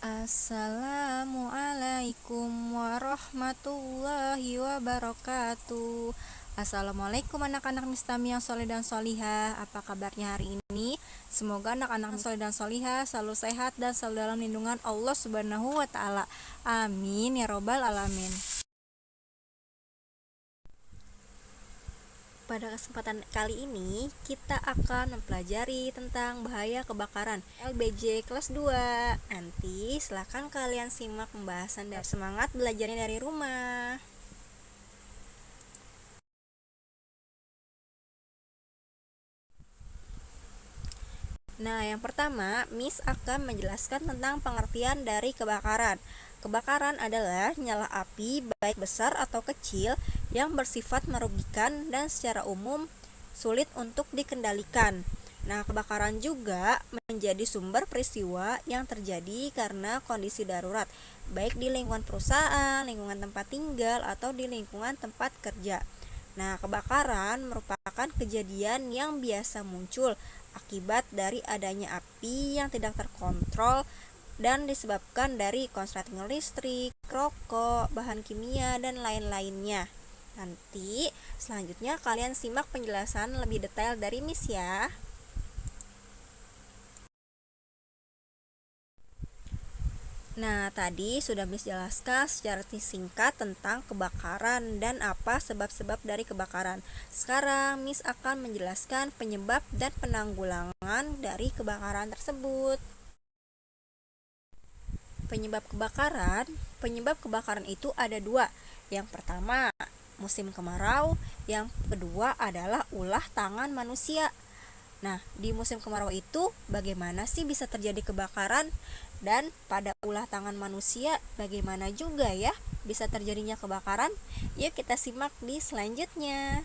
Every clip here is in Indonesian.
Assalamualaikum warahmatullahi wabarakatuh. Assalamualaikum anak-anak Mistami yang soleh dan solihah. Apa kabarnya hari ini? Semoga anak-anak soleh dan solihah selalu sehat dan selalu dalam lindungan Allah Subhanahu wa Ta'ala. Amin ya Robbal 'Alamin. Pada kesempatan kali ini kita akan mempelajari tentang bahaya kebakaran LBJ kelas 2. Nanti silakan kalian simak pembahasan dan semangat belajarnya dari rumah. Nah, yang pertama, Miss akan menjelaskan tentang pengertian dari kebakaran. Kebakaran adalah nyala api baik besar atau kecil yang bersifat merugikan dan secara umum sulit untuk dikendalikan. Nah, kebakaran juga menjadi sumber peristiwa yang terjadi karena kondisi darurat, baik di lingkungan perusahaan, lingkungan tempat tinggal, atau di lingkungan tempat kerja. Nah, kebakaran merupakan kejadian yang biasa muncul akibat dari adanya api yang tidak terkontrol dan disebabkan dari korsleting listrik, rokok, bahan kimia, dan lain-lainnya. Nanti selanjutnya kalian simak penjelasan lebih detail dari Miss ya. Nah, tadi sudah Miss jelaskan secara singkat tentang kebakaran dan apa sebab-sebab dari kebakaran. Sekarang Miss akan menjelaskan penyebab dan penanggulangan dari kebakaran tersebut. Penyebab kebakaran itu ada dua. Yang pertama, musim kemarau. Yang kedua adalah ulah tangan manusia. Nah, di musim kemarau itu bagaimana sih bisa terjadi kebakaran? Dan pada ulah tangan manusia bagaimana juga ya bisa terjadinya kebakaran? Yuk kita simak di selanjutnya.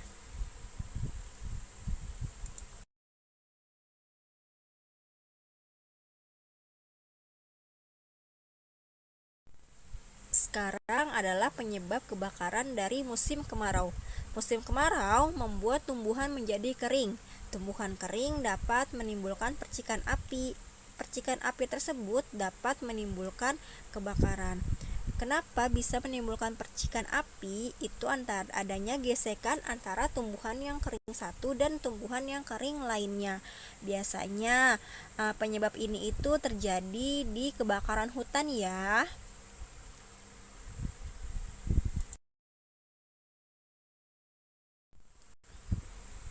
Sekarang adalah penyebab kebakaran dari musim kemarau. Musim kemarau membuat tumbuhan menjadi kering. Tumbuhan kering dapat menimbulkan percikan api. Percikan api tersebut dapat menimbulkan kebakaran. Kenapa bisa menimbulkan percikan api? Itu antara adanya gesekan antara tumbuhan yang kering satu dan tumbuhan yang kering lainnya. Biasanya penyebab ini itu terjadi di kebakaran hutan ya.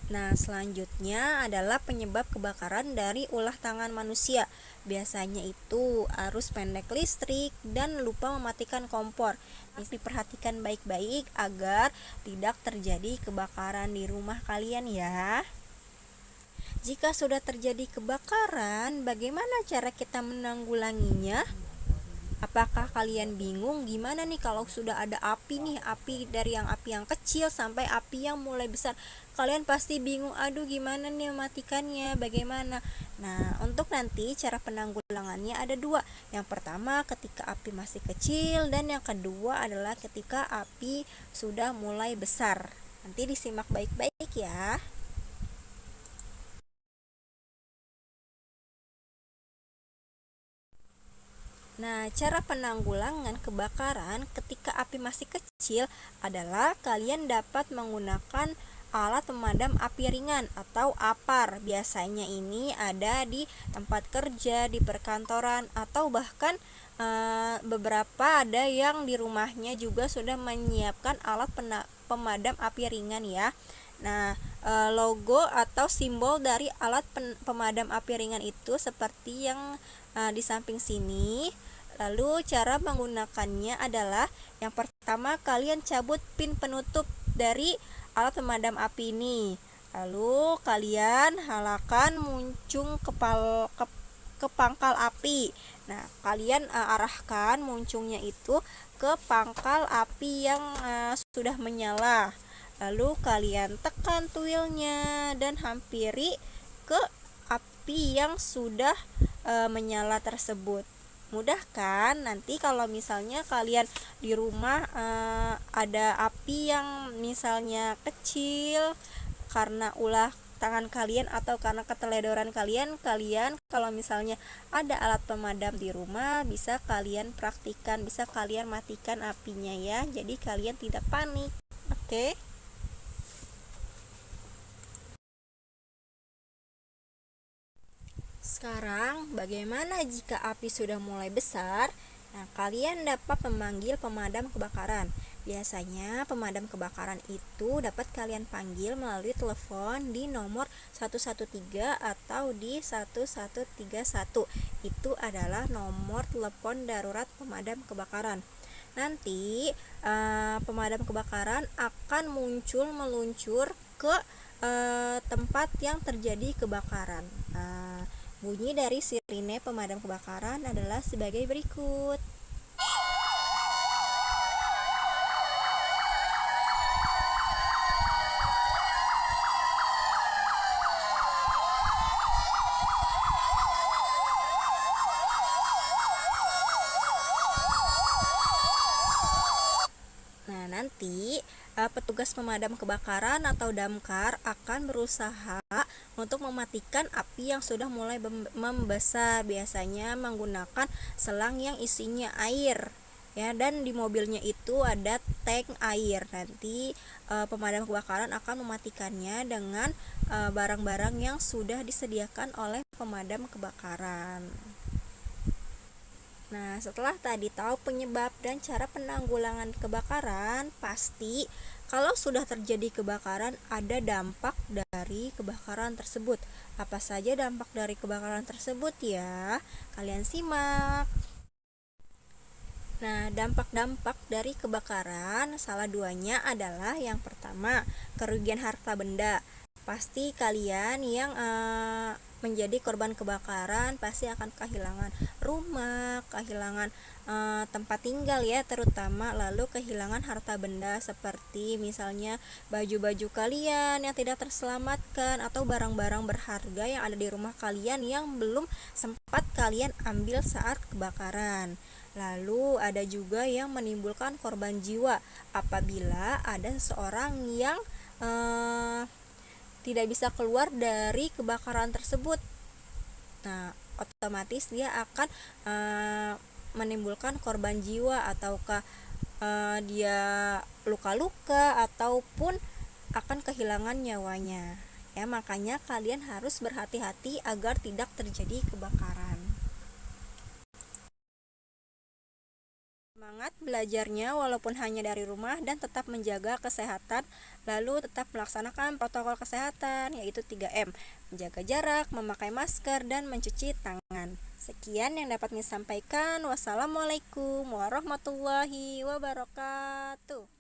Nah, selanjutnya adalah penyebab kebakaran dari ulah tangan manusia. Biasanya itu arus pendek listrik dan lupa mematikan kompor. Ini diperhatikan baik-baik agar tidak terjadi kebakaran di rumah kalian ya. Jika sudah terjadi kebakaran, bagaimana cara kita menanggulanginya? Apakah kalian bingung gimana nih kalau sudah ada api nih, api dari api yang kecil sampai api yang mulai besar? Kalian pasti bingung, aduh gimana nih mematikannya, bagaimana? Nah, untuk nanti cara penanggulangannya ada dua. Yang pertama ketika api masih kecil dan yang kedua adalah ketika api sudah mulai besar. Nanti disimak baik-baik ya. Nah, cara penanggulangan kebakaran ketika api masih kecil adalah kalian dapat menggunakan alat pemadam api ringan atau APAR. Biasanya ini ada di tempat kerja, di perkantoran, atau bahkan beberapa ada yang di rumahnya juga sudah menyiapkan alat pemadam api ringan ya. Nah, logo atau simbol dari alat pemadam api ringan itu seperti yang di samping sini. Lalu cara menggunakannya adalah yang pertama kalian cabut pin penutup dari alat pemadam api ini. Lalu kalian halakan muncung ke pangkal api. Nah, kalian arahkan muncungnya itu ke pangkal api yang sudah menyala. Lalu kalian tekan tuilnya dan hampiri ke api yang sudah menyala tersebut. Mudah kan? Nanti kalau misalnya kalian di rumah ada api yang misalnya kecil karena ulah tangan kalian atau karena keteledoran kalian kalau misalnya ada alat pemadam di rumah bisa kalian praktikkan, bisa kalian matikan apinya ya, jadi kalian tidak panik. Oke. Sekarang, bagaimana jika api sudah mulai besar? Nah, kalian dapat memanggil pemadam kebakaran. Biasanya pemadam kebakaran itu dapat kalian panggil melalui telepon di nomor 113 atau di 1131. Itu adalah nomor telepon darurat pemadam kebakaran. Nanti pemadam kebakaran akan meluncur ke tempat yang terjadi kebakaran. Bunyi dari sirine pemadam kebakaran adalah sebagai berikut. Nah, nanti petugas pemadam kebakaran atau damkar akan berusaha untuk mematikan api yang sudah mulai membesar, biasanya menggunakan selang yang isinya air ya, dan di mobilnya itu ada tank air. Nanti pemadam kebakaran akan mematikannya dengan barang-barang yang sudah disediakan oleh pemadam kebakaran. Nah, setelah tadi tahu penyebab dan cara penanggulangan kebakaran, pasti kalau sudah terjadi kebakaran ada dampak dari kebakaran tersebut. Apa saja dampak dari kebakaran tersebut ya? Kalian simak. Nah, dampak-dampak dari kebakaran salah duanya adalah yang pertama, kerugian harta benda. Pasti kalian yang menjadi korban kebakaran pasti akan kehilangan rumah, kehilangan tempat tinggal ya terutama, lalu kehilangan harta benda seperti misalnya baju-baju kalian yang tidak terselamatkan atau barang-barang berharga yang ada di rumah kalian yang belum sempat kalian ambil saat kebakaran. Lalu ada juga yang menimbulkan korban jiwa apabila ada seseorang yang tidak bisa keluar dari kebakaran tersebut. Nah, otomatis dia akan menimbulkan korban jiwa ataukah dia luka-luka ataupun akan kehilangan nyawanya. Ya, makanya kalian harus berhati-hati agar tidak terjadi kebakaran. Semangat belajarnya walaupun hanya dari rumah dan tetap menjaga kesehatan, lalu tetap melaksanakan protokol kesehatan yaitu 3M, menjaga jarak, memakai masker, dan mencuci tangan. Sekian yang dapat saya sampaikan. Wassalamualaikum warahmatullahi wabarakatuh.